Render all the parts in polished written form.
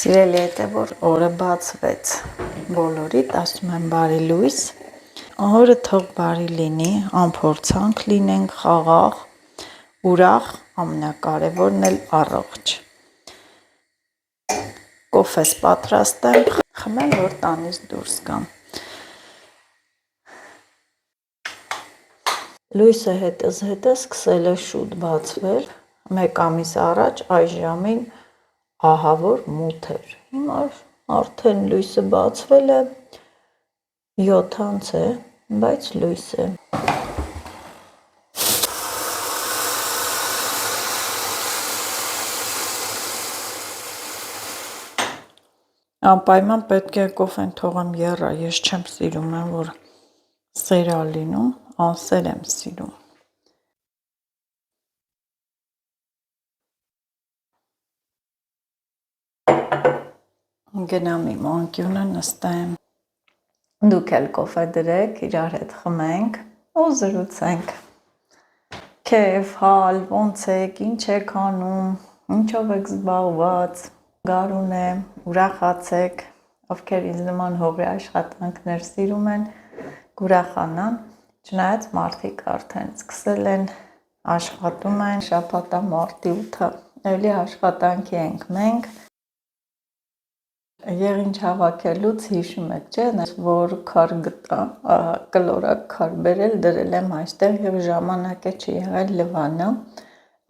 Սիրելի հետևոր, օրը բացվեց բոլորիդ, ասում եմ բարի լույս, օրը թող բարի լինի, անփորձանք լինենք, խաղաղ, ուրախ, ամենակարևորն էլ առողջ։ Կոֆես պատրաստեմ, խմեմ, որ տանից դուրս գամ։ Լույսը հետս սկսել է շուտ բացվել, 1 ամիս առաջ այս ժամին ահա որ մութ էր, հիմա արդեն լույսը բացվել է, 7 է, բայց լույս է։ Անպայման պետք է կոֆեն թողեմ եռա, ես չեմ սիրում, որ սերա լինում, անսեր եմ սիրում։ Գնամ իմ անկյունը նստեմ։ Դուք էլ կոֆե դրեք, իրար հետ խմենք ու զրուցենք։ Քեֆ, հալ, ոնց եք, ինչ եք անում, ինչով եք զբաղված, գարուն է, ուրախացեք, ովքեր ինձ նման հողի աշխատանքներ սիրում են, կուրախանան, չնայած մարդիկ արդեն սկսել են, աշխատում են, շաբաթա մարտի 8-ը, էլի աշխատանքի ենք մենք։ Եղինչ հավաքելուց հիշում եք, չէ՞, որ քար գտա, կլորակ քար բերել, դրել եմ այստեղ եւ ժամանակ է չի եղել լվանը,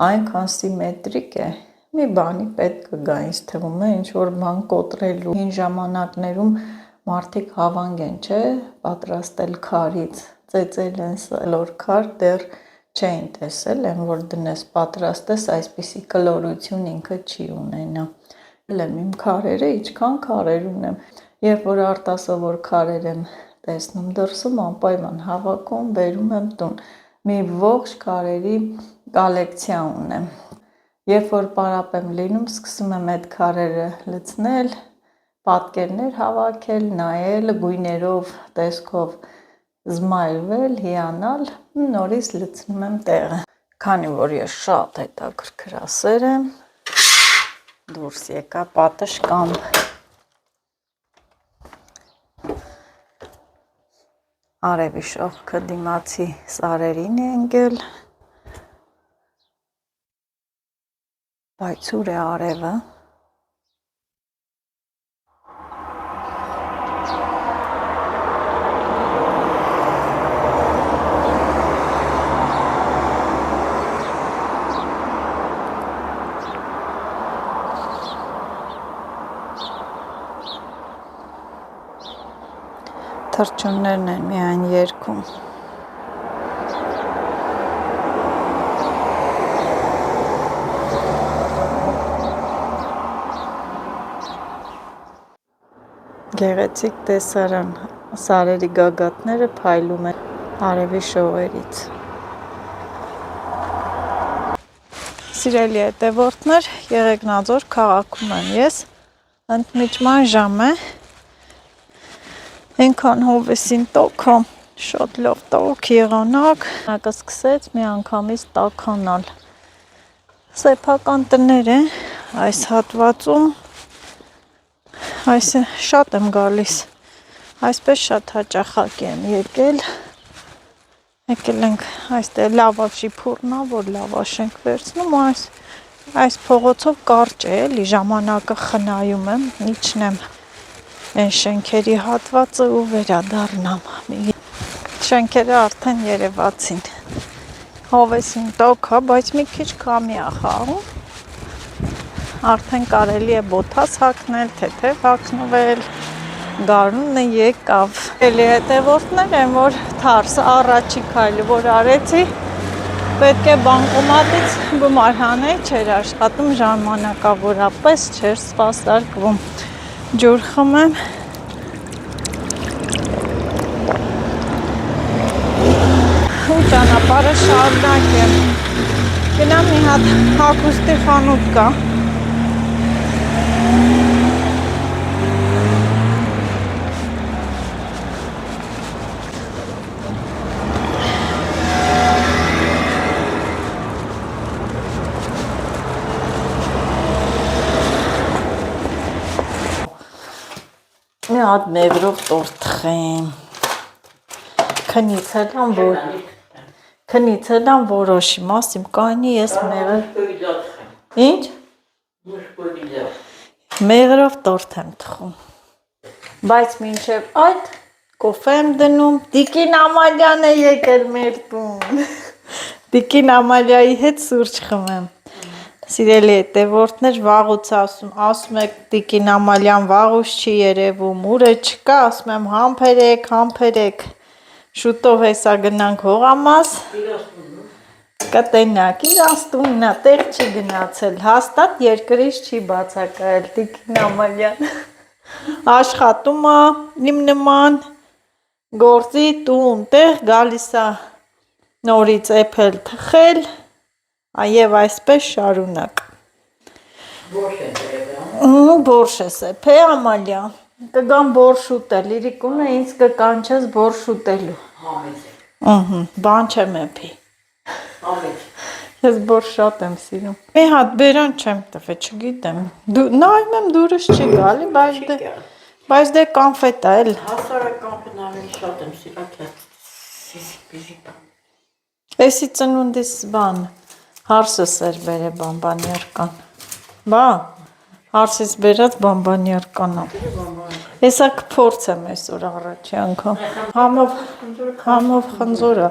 այնքան սիմետրիկ է, մի բանի պետք կգա, ինձ թվում է, ինչ որ բան կոտրելու։ Հին ժամանակներում մարդիկ հավանգ են, չէ՞, պատրաստել քարից, ծեծել են սլոր քար, դեռ չէին տեսել, են որ դնես պատրաստես, այսպիսի կլորություն ինքը չի ունենա։ Եմ իմ քարերը, ինչքան քարեր ունեմ, երբ որ արտասովոր քարեր եմ տեսնում դրսում, անպայման հավաքում, բերում եմ տուն, մի ողջ քարերի կոլեկցիա ունեմ, երբ որ պարապ եմ լինում, սկսում եմ այդ քարերը լցնել, պատկերներ հավաքել, նայել, գույներով, տեսքով զմայլվել, հիանալ, նորից լցնում եմ տեղը, քանի որ ես շատ հետաքրքրասեր եմ, դուրս եկա պատշգամբ։ Արևի շողքը դիմացի սարերին է ընկել, բայց ուր է արևը։ Թռչուններն են միայն երգում։ Գեղեցիկ տեսարան, սարերի գագաթները փայլում են արևի շողերից։ Սիրելի հետևորդներ, Եղեգնաձոր քաղաքում եմ ես, ընդմիջման ժամ է, Այնքան հովեսին տոք, շատ լավ տոք եղանակ, սկսեց մի անգամից տաքանալ։ Սեփական տներ են, այս հատվածում, այս շատ եմ գալիս, այսպես շատ հաճախակի եմ եկել ենք այստեղ լավաշի փուռնա, որ լավաշ ենք վերցնում, այս փողոցով կարճ է, էլի ժամանակը խնայում եմ, իջնեմ այն շենքերի հատվածը ու վերադառնամ։ Շենքերը արդեն երևացին։ Հովեսին տոք, բայց մի քիչ քամի է խաղում։ Արդեն կարելի է բոթաս հագնել, թեթև հագնվել, գարունը եկավ։ Էլի հետևորդներ են, որ թարսը առաջի քայլը, որ արեցի, պետք է բանկոմատից գումար հանեի, չէր աշխատում, ժամանակավորապես չէր սպասարկվում։ Ջուր խմեմ, ու ճանապարհը շարունակեմ, գնամ մի հատ հագուստի խանութ կա, Մի հատ մեղրով տորտ թխեմ։ Քնից հելան որոշի, մասիմ կայնի ես մեղր։ Ինչ? Մեղրով տորտ եմ թխում։ Բայց մինչև այդ կոֆե եմ դնում, Տիկին Ամալյան է եկել մեր տուն։ Տիկին Ամալյայի հետ սուրճ խմեմ։ Սիրելի հետևորդներ, վաղուց ասում եք Տիկին Ամալյան վաղուց չի երևում, ուրը չկա, ասում եմ համբերեք, շուտով հեսա գնանք հողամաս, կտենակ, իր աստունն է, տեղ չի գնացել, հաստատ երկրից չի բացակայել Տիկին Ամալյան, աշխատում է իմ նման, գործի տուն, տեղ գալիս է նորից էփել թխել, և այսպես շարունակ։ Բորշ ես էփե Ամալյա, կգամ բորշ ուտել, իրիկունը ինձ կկանչես բորշ ուտելու։ Բան չեմ էփի։ Ես բորշ շատ եմ սիրում։ Մի հատ բերան չեմ տվել, չգիտեմ։ Նայում եմ դուրս չի գալի, բայց դե կանֆետ է էլ։ Հասարակ կանֆետն ավելի շատ եմ սիրում, Էսի ծնունդիս բան, հարսս էր բերե բամբանյարկան։ Բա, հարսից բերած բամբանյարկանա։ Հեսա կփորձեմ այսօր առաջի անգամ։ Համով խնձորը,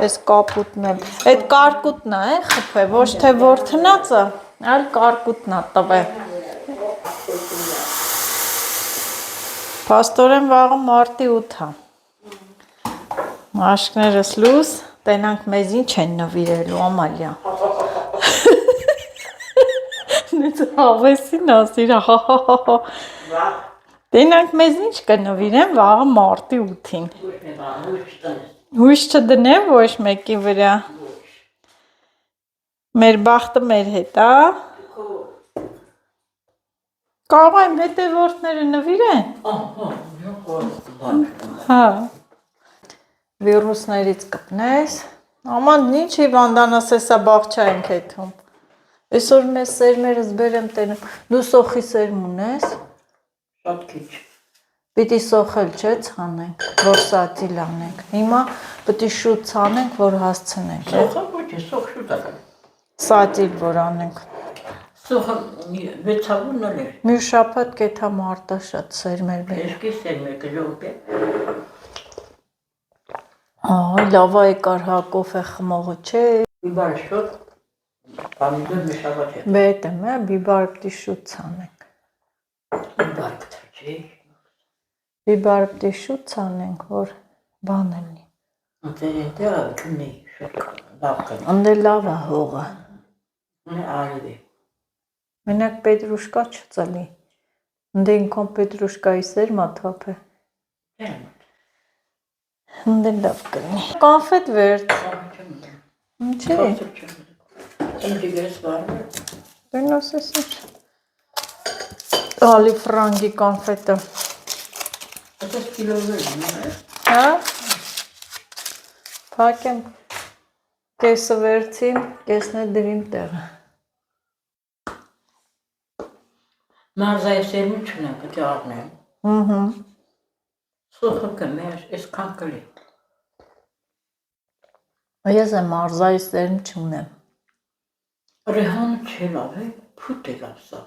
այս կապուտն էլ։ Այդ կարկուտն է խփե, ոչ թե որդնածը, այլ կարկուտն է տվե։ Փաստորեն վաղը մարտի 8 է։ Աշկներս լույս, տենանք մեզ ինչ են նվիրելու Ամալյա։ Նենց հավեսին ասիր, տենանք մեզ ինչ կնվիրեն վաղը մարտի 8-ին։ Հույս չդնեմ ոչ մեկի վրա։ Մեր բախտը մեր հետ, կարող եմ հետևորդները նվիրեն։ Վիրուսներից կպնես, աման ինչ հիվանդանաս հեսա բաղչա ենք եթում։ Այսօր մեզ սերմերս բերեմ տենեմ, դու սոխի սերմ ունես։ Շատ քիչ։ Պիտի սոխել չէ ցանենք, որ սատիլ անենք, հիմա պիտի շուտ ցանենք, որ հասցնենք։ Սոխը ոչ է, սոխ շուտ է։ Սատիլ որ անենք։ Սոխը 6-ավոր նոներ։ Մի շաբաթ կեթա մարտաշատ սերմեր բերեմ։ Էսկի սերմեր կժողպե։ Լավ եկար հա կոֆե խմողը չէ։ Բիբար շուտ, պամիդոր մի շաբաթ է։ Բետեմ է, բիբար պիտի շուտ ցանենք։ Բիբար կթրջի։ Բիբար պիտի շուտ ցանենք, որ բան լինի։ Դե քնի շուտ լավ կան։ Անդե լավ է հողը։ Արիվի։ Մենակ պետրուշկա չծլի։ Անդե ինքան պետրուշկայի սերմա թափ է։ Անդե լավ կլինի։ Կանֆետ վերջ։ Ինչի։ Դեն ասես ինչ։ Ալի ֆրանգի կանֆետը։ Ասես կիլոզեր է։ Հա։ Փակեմ կեսը վերցին, կեսն է դրիմ տեղը։ Մարզայի սերմի չունեմ, պետք է առնեմ։ Սոխը կմեր, այսքան կլի։ Ես եմ մարզայի սերմ չունեմ։ Ռեհանը չէ լավ է, փուտ է լավ սա։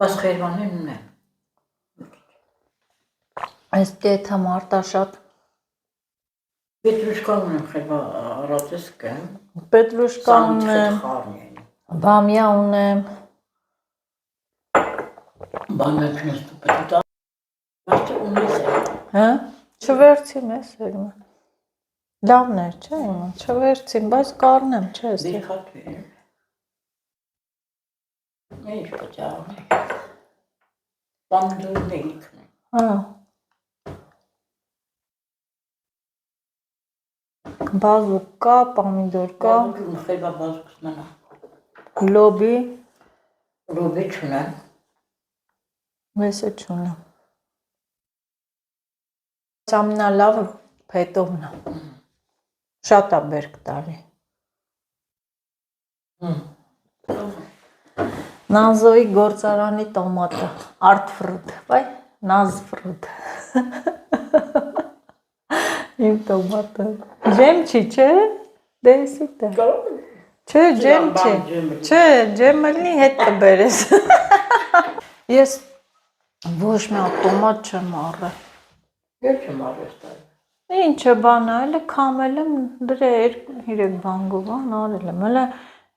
Բայց խերվանին ունեմ։ Այս կեթա մարտաշատ։ Պետրուշկան ունեմ խերվա առածես կեմ։ Պետրուշկա ունեմ, բամյա ունեմ։ Բամյա չունես դու պետք է բայց ունես է։ Հա, չվերցիմ է սերմը։ Լավն էր, չէ՞ իմը, չվերցիմ, բայց կառնեմ, չէ՞ էստեղ։ Դիքատվի։ Ինչ պետք է առնի։ Պամիդորն է ինքն է։ Հա։ Բազուկ կա, պամիդոր կա։ Խերվա բազուկս մնա։ Լոբի։ Լոբի չունեմ։ Ես է չունեմ։ Ամենալավը փետովն է։ Շատ է բերք տալի։ Նազոյի գործարանի տոմատը, art fruit, բայ, նազ fruit։ Իմ տոմատը։ Ջեմ չի, չէ։ Դեսիտը։ Չէ, ջեմ չի։ Չէ, ջեմը լինի հետ կբերես։ Ես ոչ մի հատ տոմատ չեմ առել։ Ես չեմ արել։ Ինչը բան է, էլի քամել եմ, դրա 2-3 բան գովան արել եմ, հələ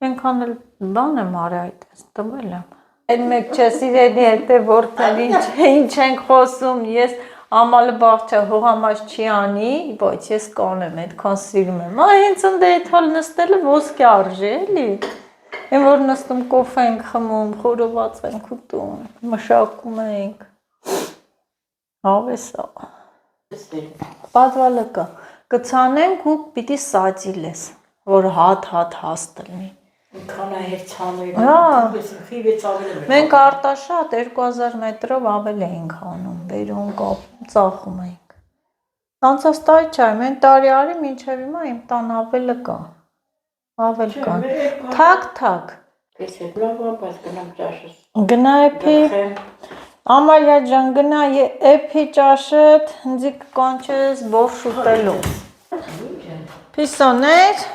այնքան էլ բան եմ արել այդպես, տվել եմ։ Այն մեկ չէ սիրելի հետ է որտեղ ինչ ենք խոսում, ես ամալը բաղջա հողամաս չի անի, բայց ես կանեմ, այդքան սիրում եմ։ Հենց ընդ այդ հալ նստելը ոսկե արժե, էլի։ Այն որ նստում կոֆե ենք խմում, խորոված ենք ուտում, մշակում ենք։ Հավեսա։ Պատվալը կա, կցանենք ու պիտի սացիլես, որ հատ հաստ լինի։ Քանա հետ ցանել, խիվեց ավել եմ։ Մենք արտաշատ 2000 մետրով ավել էինք անում, բերում ծախում էինք։ Անցած տարի չէ, մենք տարի արի մինչև հիմա իմ տան ավելը կա։ Ավել կան։ Թակ։ Ես հետ լավ բայց գնամ ճաշս։ Գնա էփի։ Ամալիա ջան, գնա էփի ճաշդ, ինձ կանչես բորշ ուտելու։ Պիսոներ։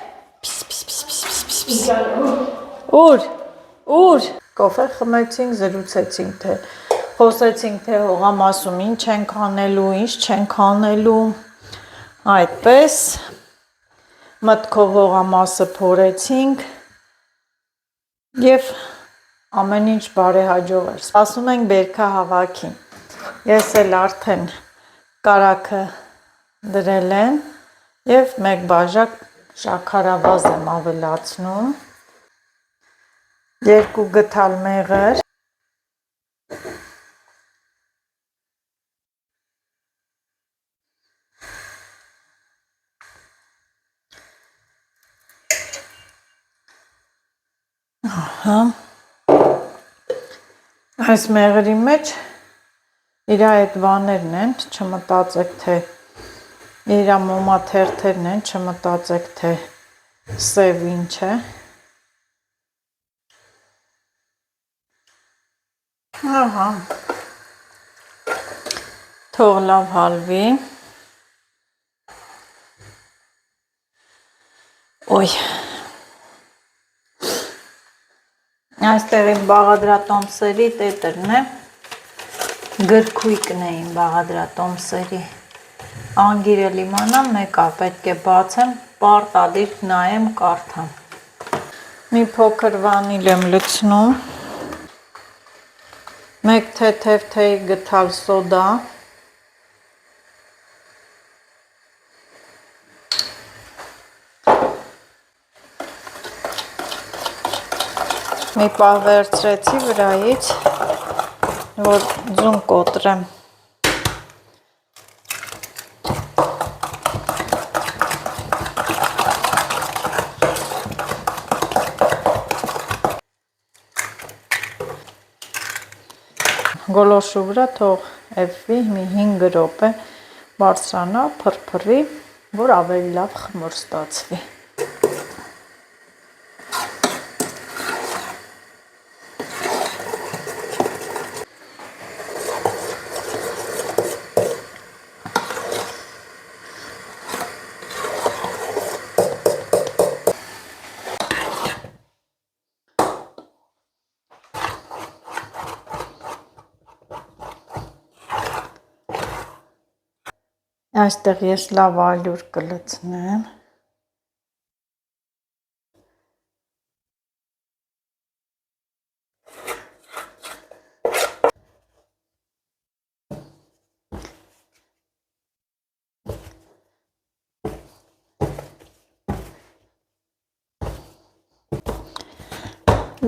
Ուր։ Կոֆե խմեցինք, զրուցեցինք, թե խոսեցինք, թե հողամասում ինչ ենք անելու, ինչ չենք անելու։ Այդպես մտքով հողամասը փորեցինք եւ ամեն ինչ բարեհաջող էր։ Սպասում ենք բերքա հավաքին։ Ես էլ արդեն կարակը դրել եմ եւ մեկ բաժակ շաքարավազ եմ ավելացնում։ 2 գթալ մեղր։ Ահա։ Այս մեղրի մեջ իր այդ բաներն են, չմտածեք թե իր մոմաթերթերն են, չմտածեք թե սև ինչ է։ Ահա։ Թող լավ հալվի։ Ոյ։ Այստեղ իմ բաղադրատոմսերի տետրն է, գրքույկն է իմ բաղադրատոմսերի, անգիրել իմանամ մեկա, պետք է բացեմ, պարտադիր նայեմ, կարդամ։ Մի փոքր վանիլ եմ լցնում, մեկ թեթև թեյ գթալ սոդա, մի պահ վերցրեցի վրայից, որ ձուն կոտրեմ։ Գոլորշու վրա թող էվվի մի 5 րոպե բարձրանա, փրփրի, որ ավելի լավ խմոր ստացվի։ Այստեղ ես լավ ալյուր կլցնեմ։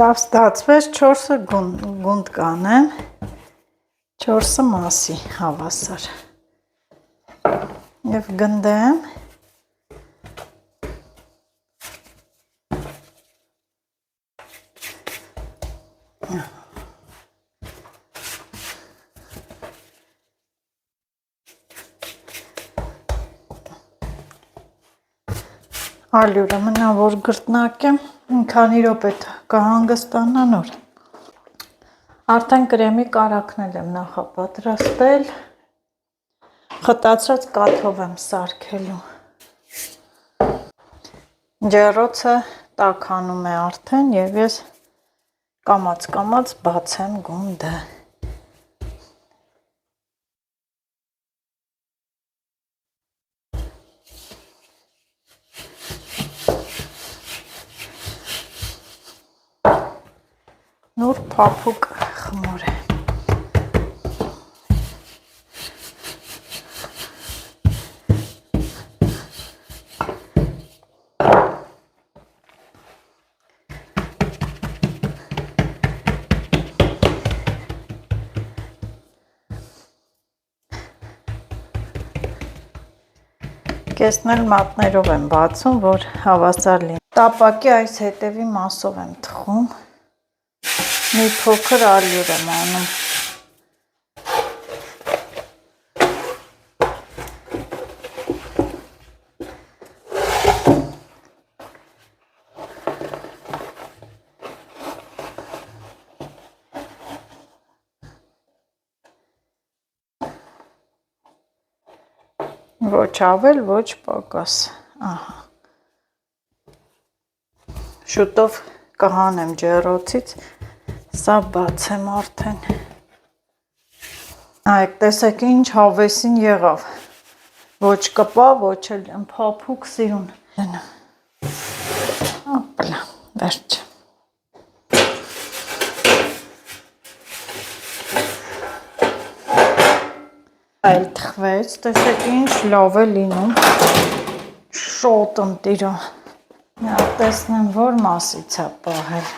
Լավ ստացվեց, 4-ը գունդ կանեմ, 4-ը մասի հավասար։ Եվ գնդեմ, ալյուրը մնա որ գրտնակ եմ, քանի րոպե կհանգստանա նոր Արդեն կրեմի կարակնել եմ նախապատրաստել, խտացրած կաթով եմ սարքելու։ Ջեռոցը տաքանում է արդեն և ես կամաց բացեմ գունդը։ Նոր փափուկ խմոր է։ Կեսն էլ մատներով եմ բացում, որ հավասար լինի։ Տապակի այս հետևի մասով եմ թխում, մի փոքր ալյուր եմ անում։ Ոչ ավել, ոչ պակաս, ահա։ Շուտով կհանեմ ջեռոցից, սա բացեմ արդեն։ Այք, տեսեք ինչ հավեսին եղավ, ոչ կպա, ոչ էլ փափուկ սիրուն։ Ապլա, վերջ։ Այլ թխվեց, տեսեք ինչ լավ է լինում, շոտ ընտիրը, տեսնեմ որ մասից է պահել։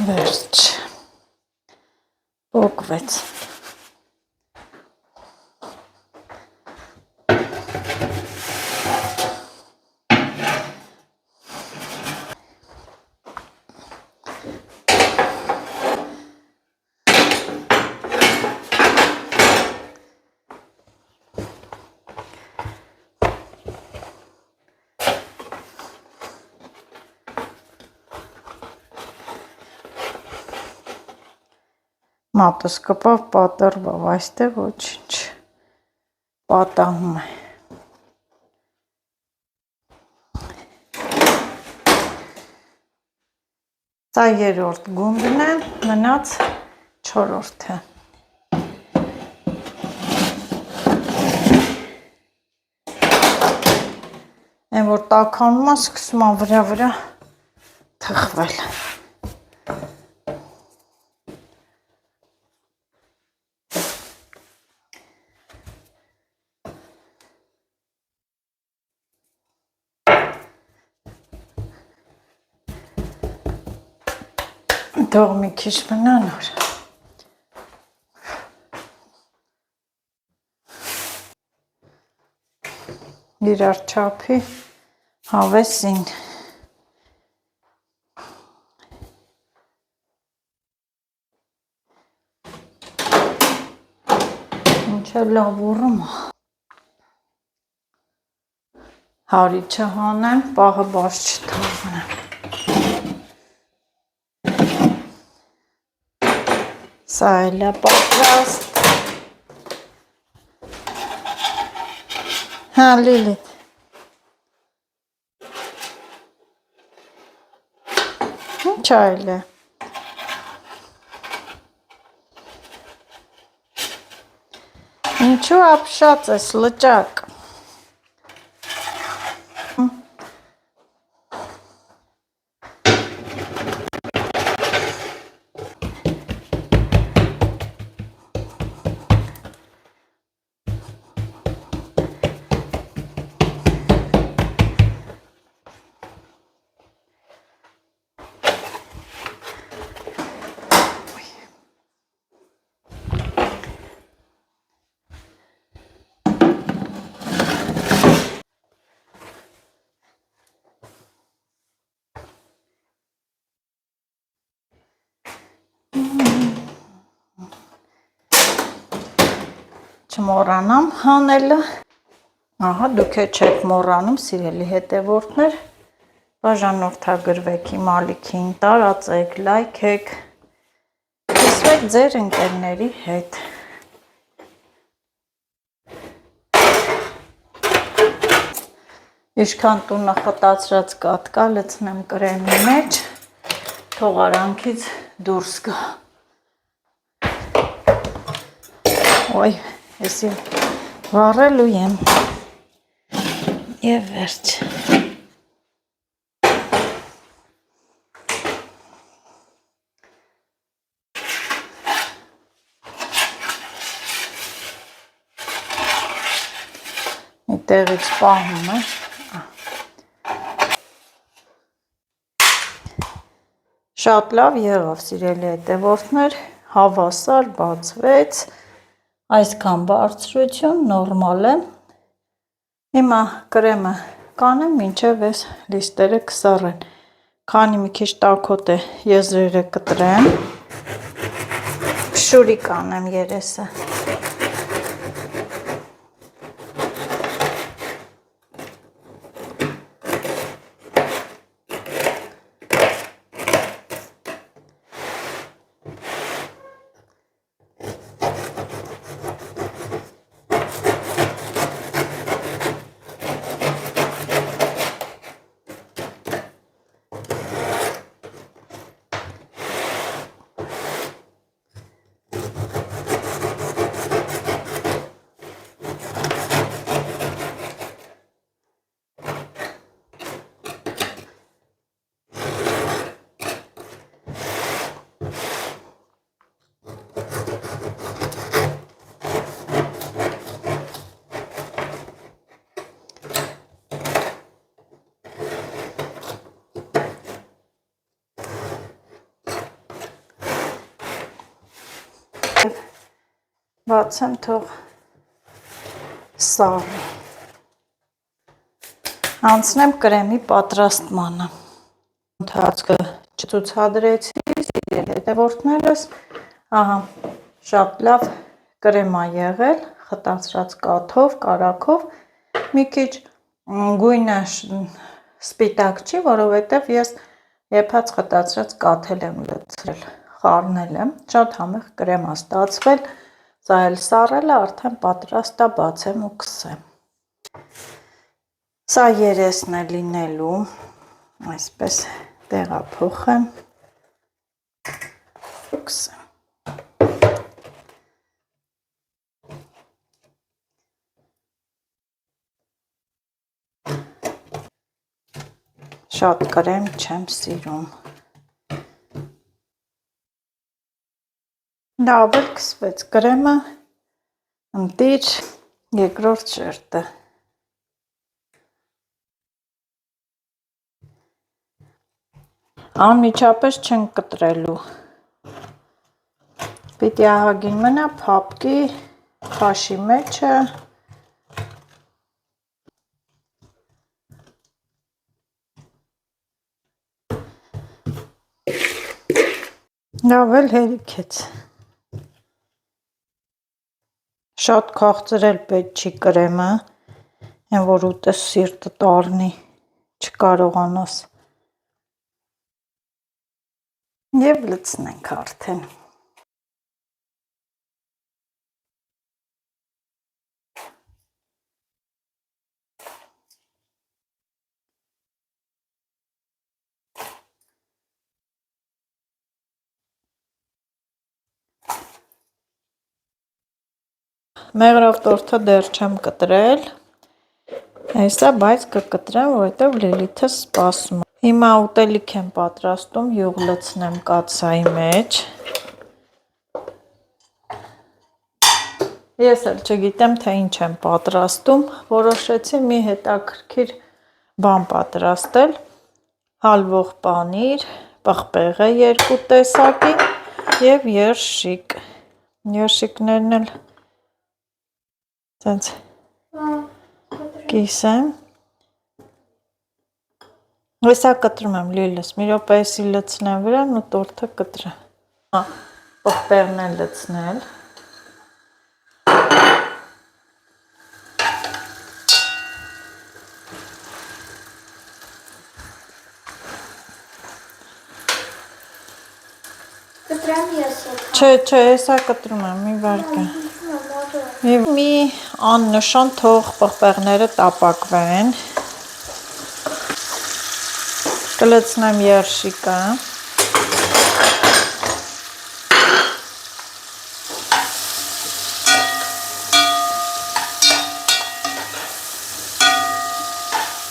Վերջ, պոկվեց։ Մատս կպավ, պատրվավ, այստեղ ոչինչ, պատահում է։ Սա երրորդ գունդն է, մնաց չորրորդը։ Այն որ տաքանում է, սկսում է վրա թխվել։ Թող մի քիչ մնա նոր։ Իրար չափի հավեսին։ Ինչ է լավ ուռում է։ Հարիչը հանեմ, պահը բաց չթողնեմ։ Սա էլ է պատրաստ։ Հա, Լիլիթ։ Ինչ այլ է։ Ինչու ապշած ես, լճակ։ Չմոռանամ հանելը։ Ահա, դուք չեք մոռանում, սիրելի հետևորդներ, բաժանորդագրվեք իմ ալիքին, տարածեք, լայքեք, կիսվեք ձեր ընկերների հետ։ Ինչքան տունը խտացրած կատկա լցնեմ կրեմի մեջ, թող արանքից դուրս գա։ Ոյ, եսի վառելու եմ և վերջ։ Մի տեղից պահում է։ Շատ լավ եղավ, սիրելի հետևորդներ, հավասար բացվեց, այսքան բարձրություն, նորմալ է։ Հիմա կրեմը կանեմ, մինչև այս լիստերը կսառեն, քանի մի քիչ տաքոտ է, եզրերը կտրեմ, փշուրի կանեմ երեսը։ Բացեմ, թող սառի։ Անցնեմ կրեմի պատրաստմանը։ Ընթացքը չցուցադրեցի, սիրելի հետևորդներս, ահա, շատ լավ կրեմ ա եղել, խտացրած կաթով, կարագով, մի քիչ գույնը սպիտակ չի, որովհետև ես եփած խտացրած կաթել եմ լցրել, խառնել եմ, շատ համեղ կրեմ ա ստացվել, սա էլ սառել է, արդեն պատրաստ է, բացեմ ու քսեմ։ Սա երեսն է լինելու, այսպես տեղափոխեմ ու քսեմ։ Շատ կրեմ չեմ սիրում։ Լավ էլ քսվեց կրեմը, ընտիր երկրորդ շերտը։ Անմիջապես չենք կտրելու։ Պիտի ահագին մնա, փափկի, քաշի մեջը։ Լավ էլ հերիքեց։ Շատ քաղցրել պետք չի կրեմը, այն որ ուտես սիրտը տառնի, չկարողանաս։ Եվ լցնենք արդեն։ Մեղրով տորթը դեռ չեմ կտրել, հեսա, բայց կկտրեմ, որովհետև Լիլիթը սպասում է։ Հիմա ուտելիք եմ պատրաստում, յուղ լցնեմ կաթսայի մեջ։ Ես էլ չգիտեմ, թե ինչ եմ պատրաստում, որոշեցի մի հետաքրքիր բան պատրաստել, հալվող պանիր, պղպեղ է 2 տեսակի և երշիկ։ Երշիկներն էլ տենց կիսեմ։ Հեսա կտրում եմ, Լիլս, մի րոպեիսի լցնեմ վրան ու տորթը կտրեմ։ Պղպեղն է լցնել։ կտրեմ ես Չէ, հեսա կտրում եմ, մի վարկան։ Մի աննշան թող պղպեղները տապակվեն։ Կլցնեմ երշիկը։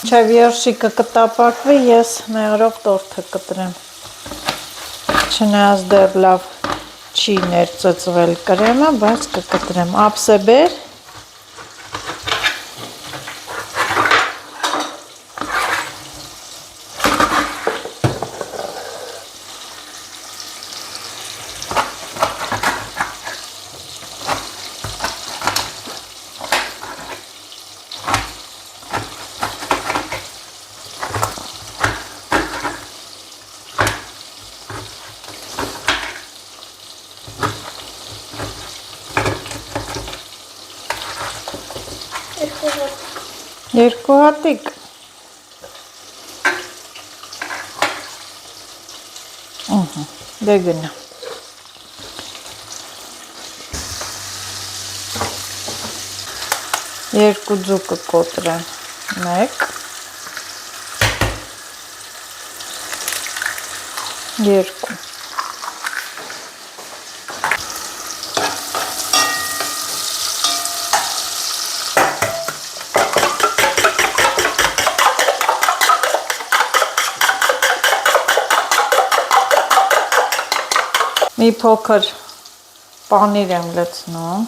Մինչև երշիկը կտապակվի, ես մեղրով տորթը կտրեմ։ Չնայած դեռ լավ չի ներծծվել կրեմը, բայց կկտրեմ։ Ափսե բեր։ Երկու հատիկ։ Դե գնա։ Երկու ձուկը կոտրեմ։ 1 2 Մի փոքր պանիր եմ լցնում։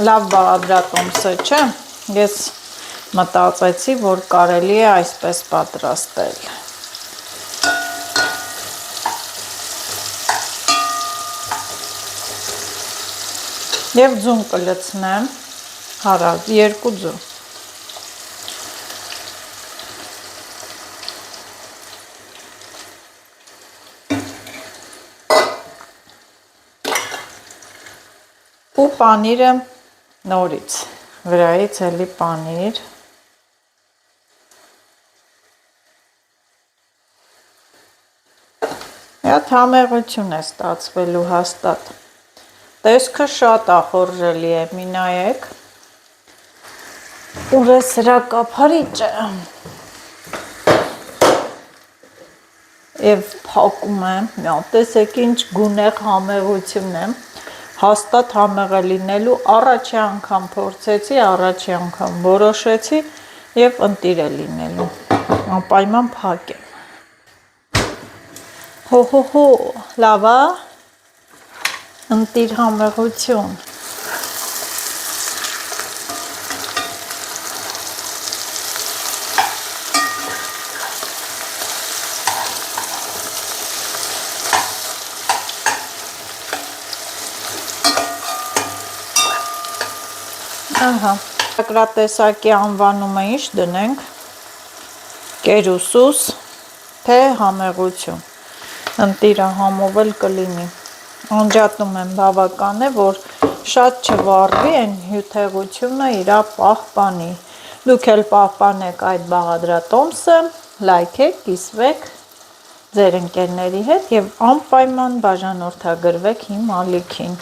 Լավ բաղադրատոմս է, չէ՞։ Ես մտածեցի, որ կարելի է այսպես պատրաստել։ Եվ ձուն կլցնեմ, հարավ, 2 ձուն։ Ու պանիրը նորից, վրայից էլի պանիր։ Այդ համեղություն է ստացվելու հաստատ։ Տեսքը շատ ախորժելի է, մի նայեք։ Ուր է սրա կափարիչը։ Եվ փակում եմ, տեսեք ինչ գունեղ համեղություն եմ։ Հաստատ համեղ է լինելու, առաջի անգամ փորձեցի, առաջի անգամ որոշեցի եւ ընտիր է լինելու։ Անպայման փակեմ։ Հո, լավ է։ Ընտիր համեղություն։ Ահա, ակրատեսակի անվանումը ինչ դնենք, կերուսուս, թե համեղություն, ընտիրը համով էլ կլինի, անջատում եմ բավական է, որ շատ չվառվի, են հյութեղությունը իրա պահպանի, դուք էլ պահպանեք այդ բաղադրատոմսը, լայքեք, կիսվեք ձեր ընկերների հետ և անպայման բաժանորդագրվեք իմ ալիքին։